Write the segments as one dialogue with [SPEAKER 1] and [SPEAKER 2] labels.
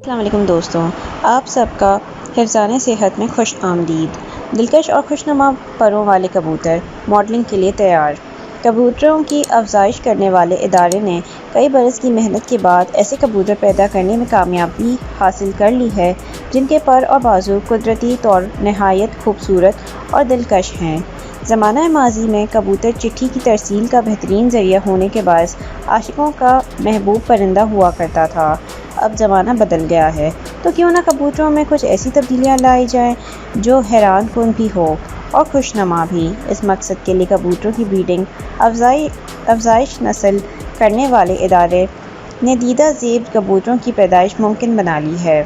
[SPEAKER 1] السلام علیکم دوستوں، آپ سب کا حفظان صحت میں خوش آمدید۔ دلکش اور خوشنما پروں والے کبوتر ماڈلنگ کے لیے تیار۔ کبوتروں کی افزائش کرنے والے ادارے نے کئی برس کی محنت کے بعد ایسے کبوتر پیدا کرنے میں کامیابی حاصل کر لی ہے جن کے پر اور بازو قدرتی طور نہایت خوبصورت اور دلکش ہیں۔ زمانہ ماضی میں کبوتر چٹھی کی ترسیل کا بہترین ذریعہ ہونے کے باعث عاشقوں کا محبوب پرندہ ہوا کرتا تھا۔ اب زمانہ بدل گیا ہے تو کیوں نہ کبوتروں میں کچھ ایسی تبدیلیاں لائی جائیں جو حیران کن بھی ہو اور خوشنما بھی۔ اس مقصد کے لیے کبوتروں کی بریڈنگ افزائش نسل کرنے والے ادارے نے دیدہ زیب کبوتروں کی پیدائش ممکن بنا لی ہے۔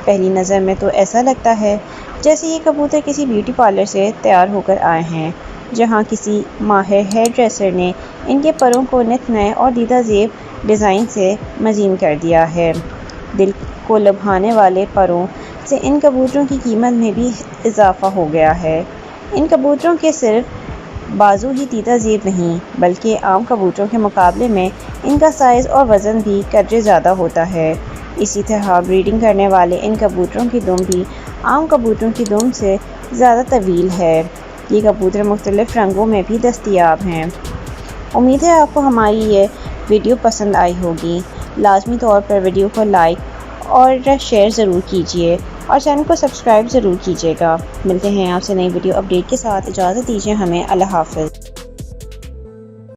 [SPEAKER 1] پہلی نظر میں تو ایسا لگتا ہے جیسے یہ کبوتر کسی بیوٹی پارلر سے تیار ہو کر آئے ہیں، جہاں کسی ماہر ہیئر ڈریسر نے ان کے پروں کو نت نئے اور دیدہ زیب ڈیزائن سے مزین کر دیا ہے۔ دل کو لبھانے والے پروں سے ان کبوتروں کی قیمت میں بھی اضافہ ہو گیا ہے۔ ان کبوتروں کے صرف بازو ہی دیدہ زیب نہیں بلکہ عام کبوتروں کے مقابلے میں ان کا سائز اور وزن بھی قدرے زیادہ ہوتا ہے۔ اسی طرح بریڈنگ کرنے والے ان کبوتروں کی دم بھی عام کبوتروں کی دم سے زیادہ طویل ہے۔ یہ کبوتر مختلف رنگوں میں بھی دستیاب ہیں۔ امید ہے آپ کو ہماری یہ ویڈیو پسند آئی ہوگی۔ لازمی طور پر ویڈیو کو لائک اور شیئر ضرور کیجیے اور چینل کو سبسکرائب ضرور کیجیے گا۔ ملتے ہیں آپ سے نئی ویڈیو اپڈیٹ کے ساتھ۔ اجازت دیجیے ہمیں۔ اللہ حافظ۔